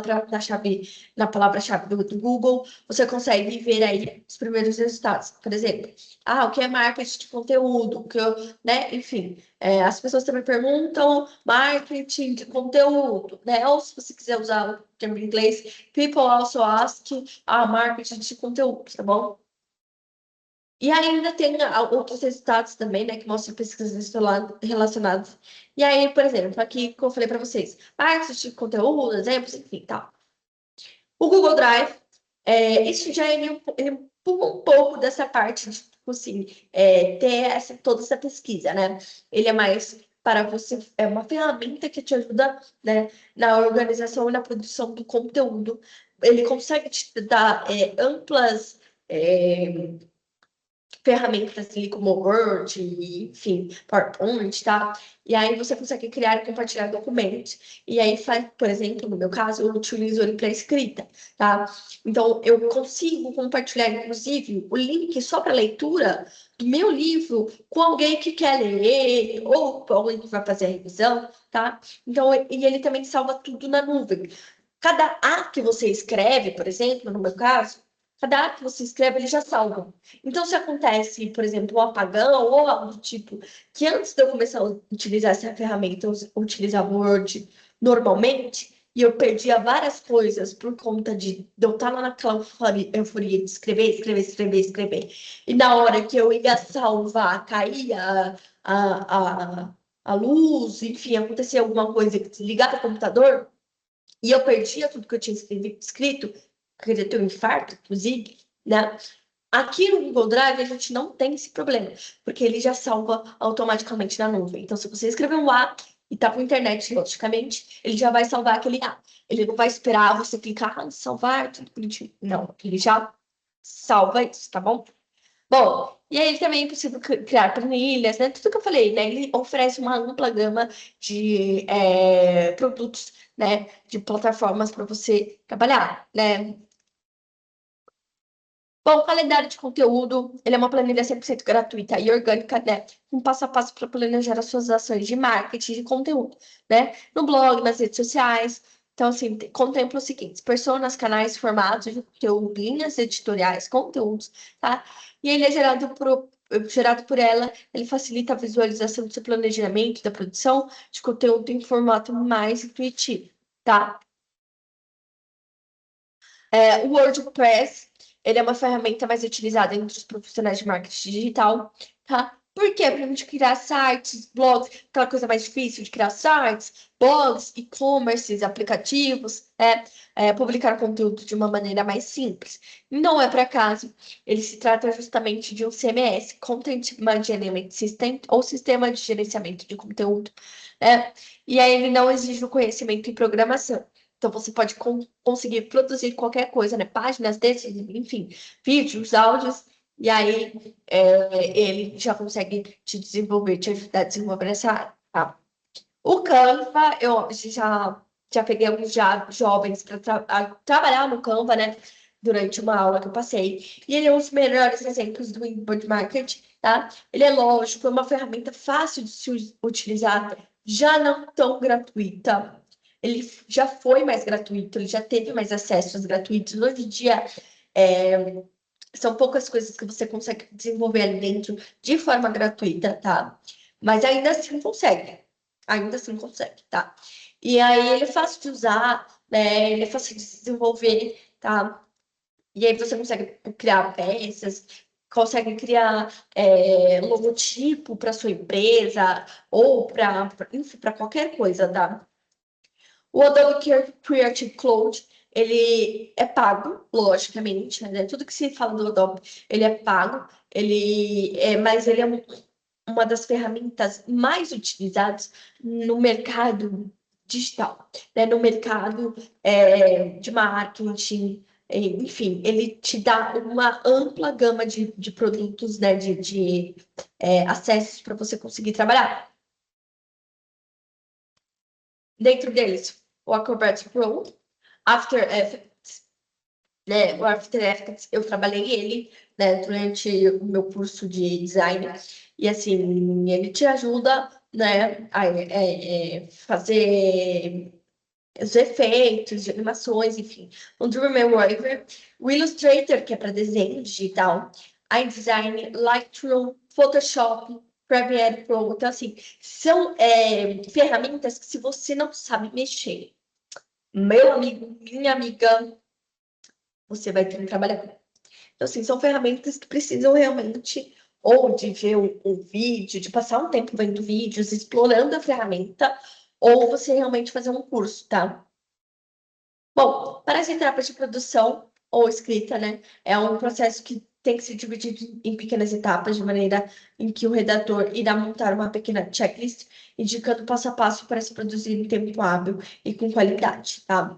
A: na palavra-chave do Google, você consegue ver aí os primeiros resultados. Por exemplo, o que é marketing de conteúdo? Né? Enfim, as pessoas também perguntam marketing de conteúdo, né? Ou se você quiser usar o termo em inglês, people also ask, marketing de conteúdo, tá bom? E ainda tem outros resultados também, né, que mostram pesquisas relacionadas. E aí, por exemplo, aqui que eu falei para vocês, marketing de conteúdo, exemplos, enfim, tal. O Google Drive, isso já ele pula um pouco dessa parte de, tipo assim, ter toda essa pesquisa, né? Ele é mais para você, é uma ferramenta que te ajuda, né, na organização e na produção do conteúdo. Ele consegue te dar amplas ferramentas ali como Word, enfim, PowerPoint, tá? E aí você consegue criar e compartilhar documentos. E aí, por exemplo, no meu caso, eu utilizo ele para escrita, tá? Então, eu consigo compartilhar, inclusive, o link só para leitura do meu livro com alguém que quer ler, ou com alguém que vai fazer a revisão, tá? Então, e ele também salva tudo na nuvem. Cada A que você escreve, por exemplo, no meu caso, cada A que você escreve, ele já salva. Então, se acontece, por exemplo, um apagão ou algo do tipo, que antes de eu começar a utilizar essa ferramenta, eu utilizava o Word normalmente, e eu perdia várias coisas por conta de eu estar lá naquela euforia de escrever, escrever, escrever, escrever. E na hora que eu ia salvar, caía a luz, enfim, acontecia alguma coisa que desligava o computador, e eu perdia tudo que eu tinha escrito, queria ter um infarto, inclusive, né? Aqui no Google Drive a gente não tem esse problema, porque ele já salva automaticamente na nuvem. Então, se você escrever um A e tá com internet, logicamente, ele já vai salvar aquele A. Ele não vai esperar você clicar salvar, tudo bonitinho. Não, ele já salva isso, tá bom? Bom, e aí também é possível criar planilhas, né? Tudo que eu falei, né? Ele oferece uma ampla gama de produtos, né? De plataformas para você trabalhar, né? Bom, o calendário de conteúdo, ele é uma planilha 100% gratuita e orgânica, né? Um passo a passo para planejar as suas ações de marketing de conteúdo, né? No blog, nas redes sociais. Então, assim, contempla os seguintes: personas, canais, formatos de conteúdo, linhas editoriais, conteúdos, tá? E ele é gerado por ela, ele facilita a visualização do seu planejamento, da produção de conteúdo em formato mais intuitivo, tá? O WordPress, ele é uma ferramenta mais utilizada entre os profissionais de marketing digital, tá? Por quê? Para a gente criar sites, blogs, aquela coisa mais difícil de criar sites, blogs, e-commerces, aplicativos, publicar conteúdo de uma maneira mais simples. Não é por acaso, ele se trata justamente de um CMS, Content Management System, ou Sistema de Gerenciamento de Conteúdo, né? E aí ele não exige o conhecimento em programação. Então, você pode conseguir produzir qualquer coisa, né? Páginas desses, enfim, vídeos, áudios, e aí ele já consegue te desenvolver, te ajudar a desenvolver essa área, tá? O Canva, eu já peguei alguns jovens para trabalhar no Canva, né? Durante uma aula que eu passei. E ele é um dos melhores exemplos do inbound marketing, tá? Ele é lógico, é uma ferramenta fácil de se utilizar, já não tão gratuita. Ele já foi mais gratuito, ele já teve mais acessos gratuitos. Hoje em dia, é, são poucas coisas que você consegue desenvolver ali dentro de forma gratuita, tá? Mas ainda assim consegue. Ainda assim consegue, tá? E aí ele é fácil de usar, né? Ele é fácil de desenvolver, tá? E aí você consegue criar peças, consegue criar logotipo para sua empresa ou para qualquer coisa, tá? O Adobe Creative Cloud, ele é pago, logicamente, né? Tudo que se fala do Adobe, ele é pago, mas ele é uma das ferramentas mais utilizadas no mercado digital, né? No mercado de marketing, enfim, ele te dá uma ampla gama de produtos, né? De acessos para você conseguir trabalhar. Dentro deles, o Acrobat Pro, After Effects, né? O After Effects, eu trabalhei ele, né, durante o meu curso de design, e assim, ele te ajuda, né, a fazer os efeitos de animações, enfim. O Dreamweaver, o Illustrator, que é para desenho digital, iDesign, Lightroom, Photoshop, Premiere Pro. Então, assim, são ferramentas que se você não sabe mexer, meu amigo, minha amiga, você vai ter que trabalhar com. Então, assim, são ferramentas que precisam realmente ou de ver um vídeo, de passar um tempo vendo vídeos, explorando a ferramenta, ou você realmente fazer um curso, tá? Bom, para essa etapa de produção ou escrita, né, é um processo que tem que ser dividido em pequenas etapas, de maneira em que o redator irá montar uma pequena checklist, indicando passo a passo para se produzir em tempo hábil e com qualidade, tá?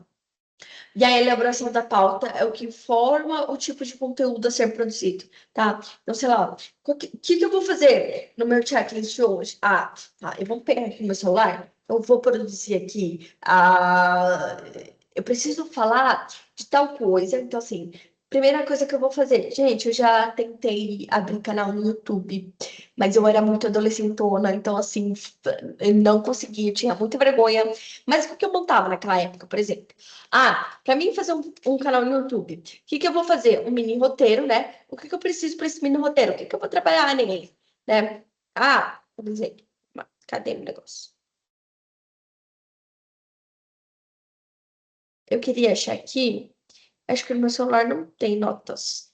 A: E a elaboração da pauta é o que informa o tipo de conteúdo a ser produzido, tá? Então, sei lá, o que eu vou fazer no meu checklist de hoje? Ah, tá, eu vou pegar aqui o meu celular, eu vou produzir aqui. Eu preciso falar de tal coisa. Então, assim, primeira coisa que eu vou fazer, gente, eu já tentei abrir canal no YouTube, mas eu era muito adolescentona, então, assim, eu não conseguia, eu tinha muita vergonha. Mas o que eu montava naquela época, por exemplo? Ah, para mim fazer um canal no YouTube, o que que eu vou fazer? Um mini roteiro, né? O que que eu preciso para esse mini roteiro? O que que eu vou trabalhar nele, né? Ah, por exemplo, cadê o negócio? Eu queria achar aqui, acho que no meu celular não tem notas.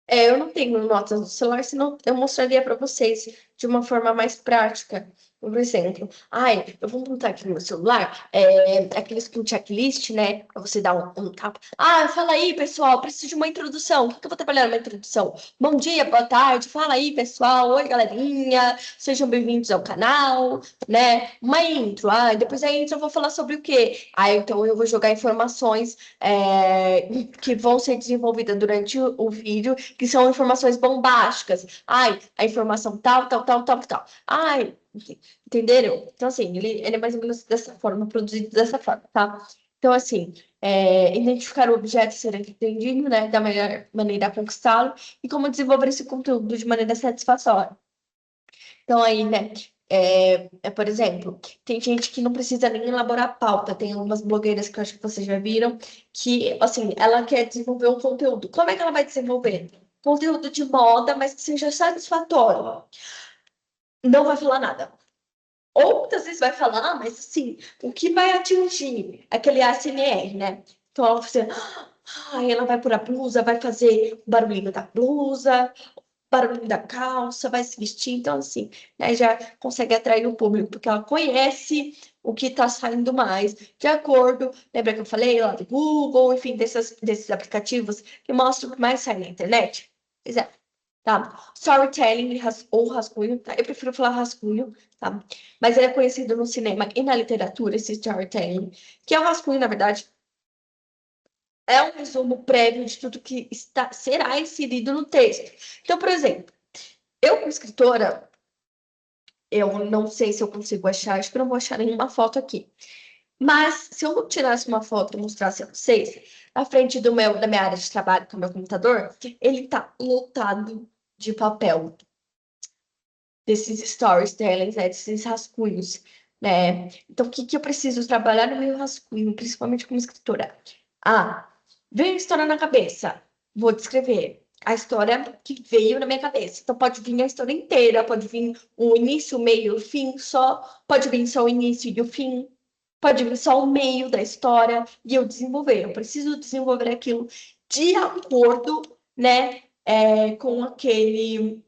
A: Eu não tenho notas no celular, senão eu mostraria para vocês de uma forma mais prática. Por exemplo, eu vou montar aqui no meu celular aqueles com checklist, né? Pra você dar um tapa. Fala aí, pessoal, preciso de uma introdução. O que eu vou trabalhar numa introdução? Bom dia, boa tarde, fala aí, pessoal. Oi, galerinha, sejam bem-vindos ao canal, né? Uma intro. Depois da intro eu vou falar sobre o quê? Então eu vou jogar informações que vão ser desenvolvidas durante o vídeo, que são informações bombásticas. A informação tal, tal, tal, tal, tal. Entenderam? Então, assim, ele é mais ou menos dessa forma, produzido dessa forma, tá? Então, assim, identificar o objeto a ser entendido, né, da melhor maneira a conquistá-lo, e como desenvolver esse conteúdo de maneira satisfatória. Então, aí, né, por exemplo, tem gente que não precisa nem elaborar pauta, tem algumas blogueiras que eu acho que vocês já viram, que, assim, ela quer desenvolver um conteúdo. Como é que ela vai desenvolver? Conteúdo de moda, mas que seja satisfatório. Não vai falar nada. Ou muitas vezes vai falar, mas assim, o que vai atingir aquele ASMR, né? Então ela vai fazer, ela vai pôr a blusa, vai fazer o barulhinho da blusa, o barulhinho da calça, vai se vestir. Então, assim, né, já consegue atrair o público, porque ela conhece o que está saindo mais, de acordo, lembra que eu falei lá do Google, enfim, desses aplicativos que mostram o que mais sai na internet? Pois é. Tá? Storytelling ou rascunho, tá? Eu prefiro falar rascunho, tá? Mas ele é conhecido no cinema e na literatura, esse storytelling, que é o rascunho, na verdade, é um resumo prévio de tudo que será inserido no texto. Então, por exemplo, eu como escritora, eu não sei se eu consigo achar, acho que eu não vou achar nenhuma foto aqui. Mas se eu tirasse uma foto e mostrasse a vocês, na frente da minha área de trabalho, que é o meu computador, ele tá lotado de papel, desses storytellings, né, desses rascunhos, né? Então, o que que eu preciso trabalhar no meu rascunho, principalmente como escritora? Veio a história na cabeça, vou descrever a história que veio na minha cabeça. Então, pode vir a história inteira, pode vir o início, o meio, o fim só, pode vir só o início e o fim, pode vir só o meio da história e eu desenvolver. Eu preciso desenvolver aquilo de acordo, né, com aquele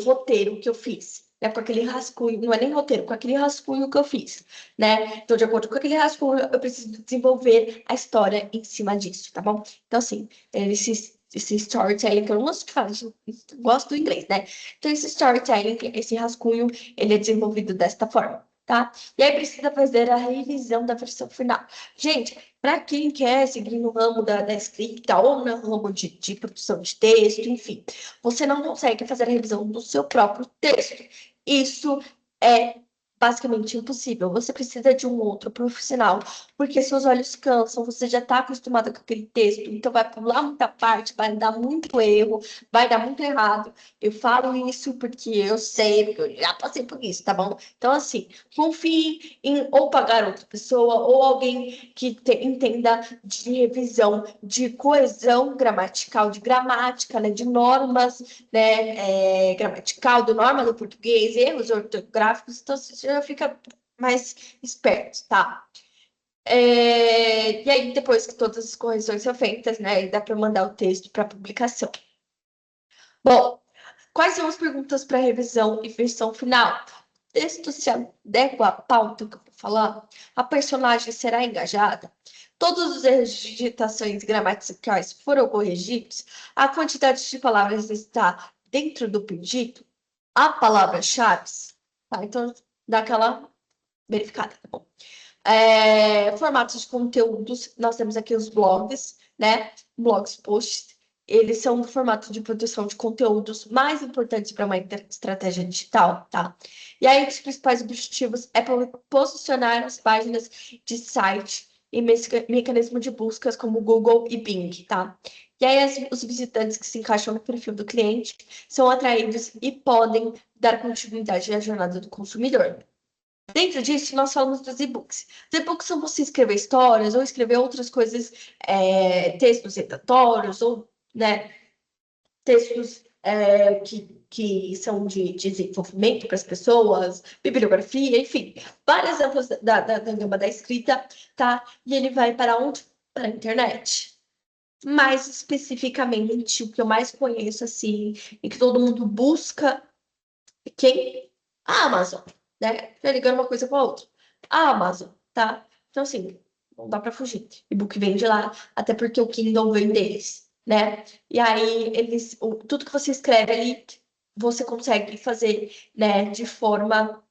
A: roteiro que eu fiz, né? Com aquele rascunho, não é nem roteiro, com aquele rascunho que eu fiz, né? Então, de acordo com aquele rascunho, eu preciso desenvolver a história em cima disso, tá bom? Então, assim, esse storytelling, que eu não gosto de falar, gosto do inglês, né? Então, esse storytelling, esse rascunho, ele é desenvolvido desta forma, tá? E aí precisa fazer a revisão da versão final. Gente, para quem quer seguir no ramo da escrita ou no ramo de produção de texto, enfim, você não consegue fazer a revisão do seu próprio texto. Isso é basicamente impossível. Você precisa de um outro profissional, porque seus olhos cansam, você já está acostumado com aquele texto, então vai pular muita parte, vai dar muito erro, vai dar muito errado. Eu falo isso porque eu sei, porque eu já passei por isso, tá bom? Então, assim, confie em ou pagar outra pessoa ou alguém que entenda de revisão, de coesão gramatical, de gramática, né, de normas, né, gramatical, do norma do português, erros ortográficos, então você já fica mais esperto, tá? E aí, depois que todas as correções são feitas, né, dá para mandar o texto para publicação. Bom, quais são as perguntas para revisão e versão final? O texto se adequa à pauta que eu vou falar? A personagem será engajada? Todos os erros de digitações gramaticais foram corrigidos? A quantidade de palavras está dentro do pedido? Há palavras-chave? Tá, então, dá aquela verificada, tá bom? Formatos de conteúdos, nós temos aqui os blogs, né? Blogs, posts, eles são o formato de produção de conteúdos mais importantes para uma estratégia digital, tá? E aí, os principais objetivos é posicionar as páginas de site e mecanismo de buscas como Google e Bing, tá? E aí, os visitantes que se encaixam no perfil do cliente são atraídos e podem dar continuidade à jornada do consumidor. Dentro disso, nós falamos dos e-books. Os e-books são você escrever histórias ou escrever outras coisas, textos redatórios ou, né, textos que são de desenvolvimento para as pessoas, bibliografia, enfim, várias amplas da gama da escrita, tá? E ele vai para onde? Para a internet. Mais especificamente, o que eu mais conheço, assim, e que todo mundo busca Quem? A Amazon, né? Já ligando uma coisa com a outra. A Amazon, tá? Então, assim, não dá pra fugir. E-book vem de lá, até porque o Kindle vem deles, né? E aí, tudo que você escreve ali, você consegue fazer, né, de forma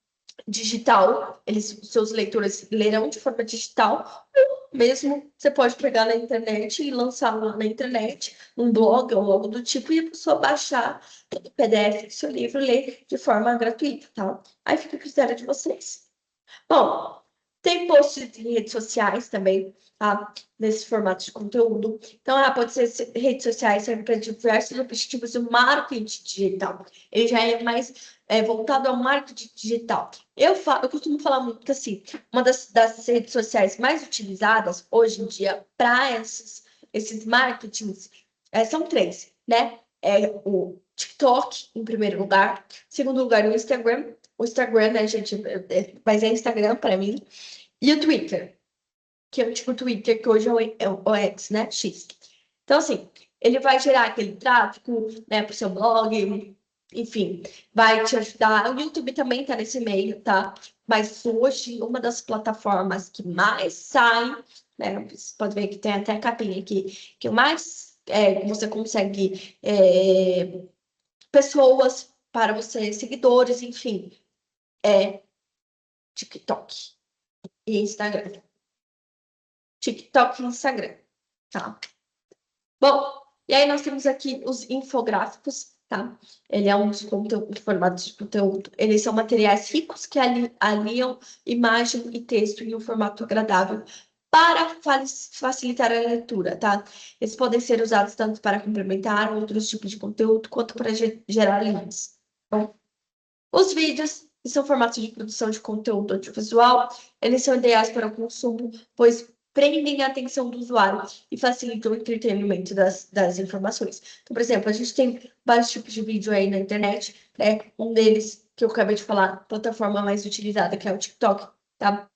A: digital. Os seus leitores lerão de forma digital. Mesmo você pode pegar na internet e lançar lá na internet, um blog ou algo do tipo, e a pessoa baixar todo o PDF do seu livro e ler de forma gratuita, tá? Aí fica a critério de vocês. Bom, tem posts em redes sociais também, tá? Nesse formato de conteúdo. Então, pode ser redes sociais, serve para diversos objetivos do marketing digital. Ele já é mais voltado ao marketing digital. Eu costumo falar muito que, assim, uma das redes sociais mais utilizadas hoje em dia para esses marketings são três, né? É o TikTok, em primeiro lugar. Em segundo lugar, o Instagram, né, gente? Mas é Instagram para mim. E o Twitter, que é o tipo Twitter, que hoje é o X, né? X. Então, assim, ele vai gerar aquele tráfego, né, para o seu blog, enfim, vai te ajudar. O YouTube também tá nesse meio, tá? Mas hoje, uma das plataformas que mais sai, né? Você pode ver que tem até a capinha aqui, que mais você consegue pessoas para você, seguidores, enfim, é TikTok e Instagram. TikTok e Instagram, tá? Bom, e aí nós temos aqui os infográficos, tá? Ele é um dos formatos de conteúdo. Eles são materiais ricos que aliam imagem e texto em um formato agradável para facilitar a leitura, tá? Eles podem ser usados tanto para complementar outros tipos de conteúdo, quanto para gerar links. Bom, os vídeos, que são formatos de produção de conteúdo audiovisual, eles são ideais para o consumo, pois prendem a atenção do usuário e facilitam o entretenimento das informações. Então, por exemplo, a gente tem vários tipos de vídeo aí na internet, né? Um deles, que eu acabei de falar, a plataforma mais utilizada, que é o TikTok, tá?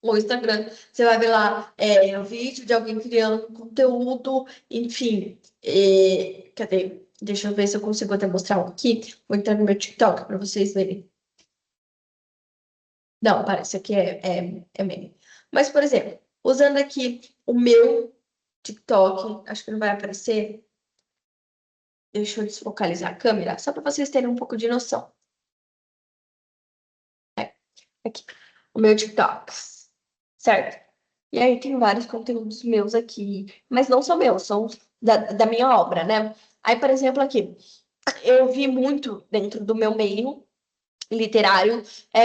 A: O Instagram, você vai ver lá o vídeo de alguém criando conteúdo, enfim. Cadê? Deixa eu ver se eu consigo até mostrar um aqui. Vou entrar no meu TikTok para vocês verem. Não, parece aqui é meme. Mas, por exemplo, usando aqui o meu TikTok, acho que não vai aparecer. Deixa eu desfocalizar a câmera, só para vocês terem um pouco de noção. Aqui, o meu TikTok, certo? E aí tem vários conteúdos meus aqui, mas não são meus, são da minha obra, né? Aí, por exemplo, aqui, eu vi muito dentro do meu meio literário,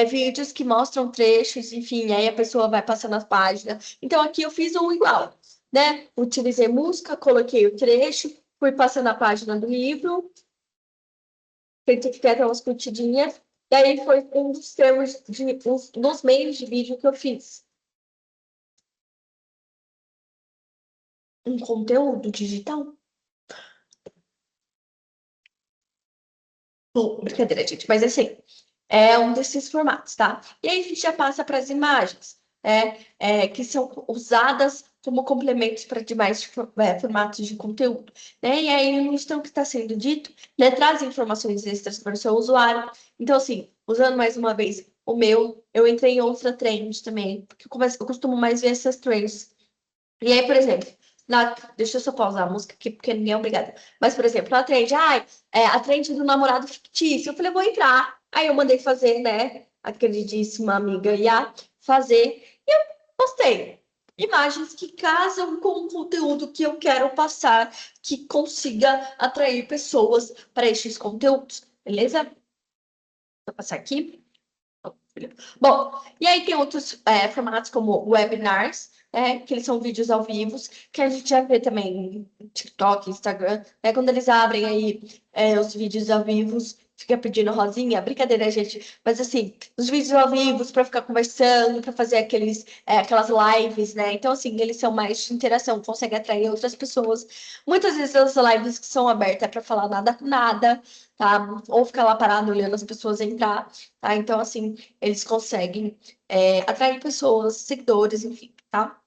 A: vídeos que mostram trechos, enfim, aí a pessoa vai passando as páginas. Então, aqui eu fiz um igual, né? Utilizei música, coloquei o trecho, fui passando a página do livro, feito que tem até umas curtidinhas, e aí foi um dos termos um dos meios de vídeo que eu fiz. Um conteúdo digital. Bom, brincadeira, gente, mas assim, é um desses formatos, tá? E aí a gente já passa para as imagens, que são usadas como complementos para demais formatos de conteúdo, né? E aí, no instante que está sendo dito, né, traz informações extras para o seu usuário. Então, assim, usando mais uma vez o meu, eu entrei em outra trend também, porque eu costumo mais ver essas trends. E aí, por exemplo, deixa eu só pausar a música aqui, porque ninguém é obrigado. Mas, por exemplo, a trend, a trend do namorado fictício. Eu falei, vou entrar. Aí eu mandei fazer, né? A queridíssima amiga Iá fazer. E eu postei imagens que casam com o conteúdo que eu quero passar, que consiga atrair pessoas para estes conteúdos. Beleza? Vou passar aqui. Bom, e aí tem outros formatos como webinars, que eles são vídeos ao vivo, que a gente já vê também no TikTok, Instagram, quando eles abrem aí os vídeos ao vivo, fica pedindo rosinha, brincadeira, gente, mas assim, os vídeos ao vivo para ficar conversando, para fazer aquelas lives, né? Então, assim, eles são mais de interação, conseguem atrair outras pessoas. Muitas vezes as lives que são abertas é para falar nada com nada, tá? Ou ficar lá parado olhando as pessoas entrar, tá? Então, assim, eles conseguem atrair pessoas, seguidores, enfim, tá?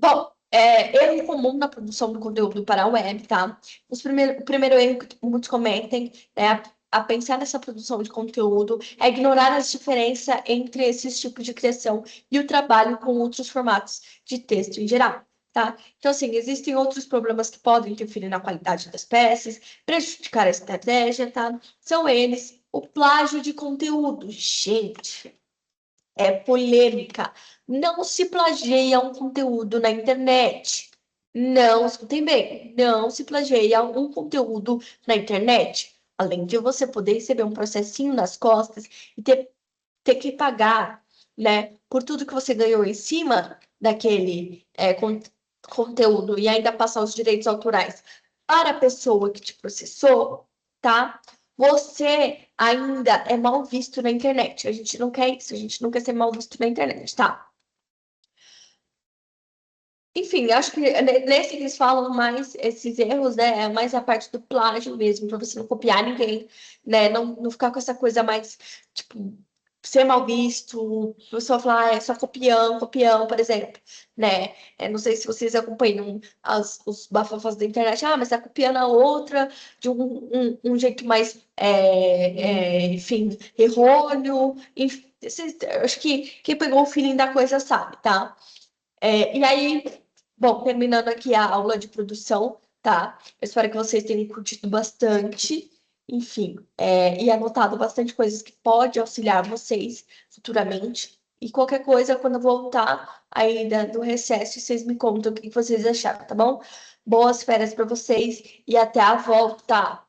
A: Bom, erro comum na produção do conteúdo para a web, tá? O primeiro erro que muitos cometem é a pensar nessa produção de conteúdo, é ignorar as diferenças entre esses tipos de criação e o trabalho com outros formatos de texto em geral, tá? Então, assim, existem outros problemas que podem interferir na qualidade das peças, prejudicar a estratégia, tá? São eles o plágio de conteúdo. Gente, é polêmica. Não se plageia um conteúdo na internet. Não, escutem bem, não se plageia um conteúdo na internet. Além de você poder receber um processinho nas costas e ter que pagar, né, por tudo que você ganhou em cima daquele conteúdo e ainda passar os direitos autorais para a pessoa que te processou, tá? Você ainda é mal visto na internet. A gente não quer isso, a gente não quer ser mal visto na internet, tá? Enfim, acho que nesse que eles falam mais esses erros, né? É mais a parte do plágio mesmo, para você não copiar ninguém, né? Não ficar com essa coisa mais, tipo, ser mal visto, a pessoa falar, ah, é só copião, copião, por exemplo, né? Não sei se vocês acompanham os bafafás da internet, ah, mas tá copiando a outra de um jeito mais, enfim, errôneo. Enfim, acho que quem pegou o feeling da coisa sabe, tá? E aí, bom, terminando aqui a aula de produção, tá? Eu espero que vocês tenham curtido bastante, enfim, e anotado bastante coisas que pode auxiliar vocês futuramente. E qualquer coisa, quando eu voltar aí do recesso, vocês me contam o que vocês acharam, tá bom? Boas férias para vocês e até a volta!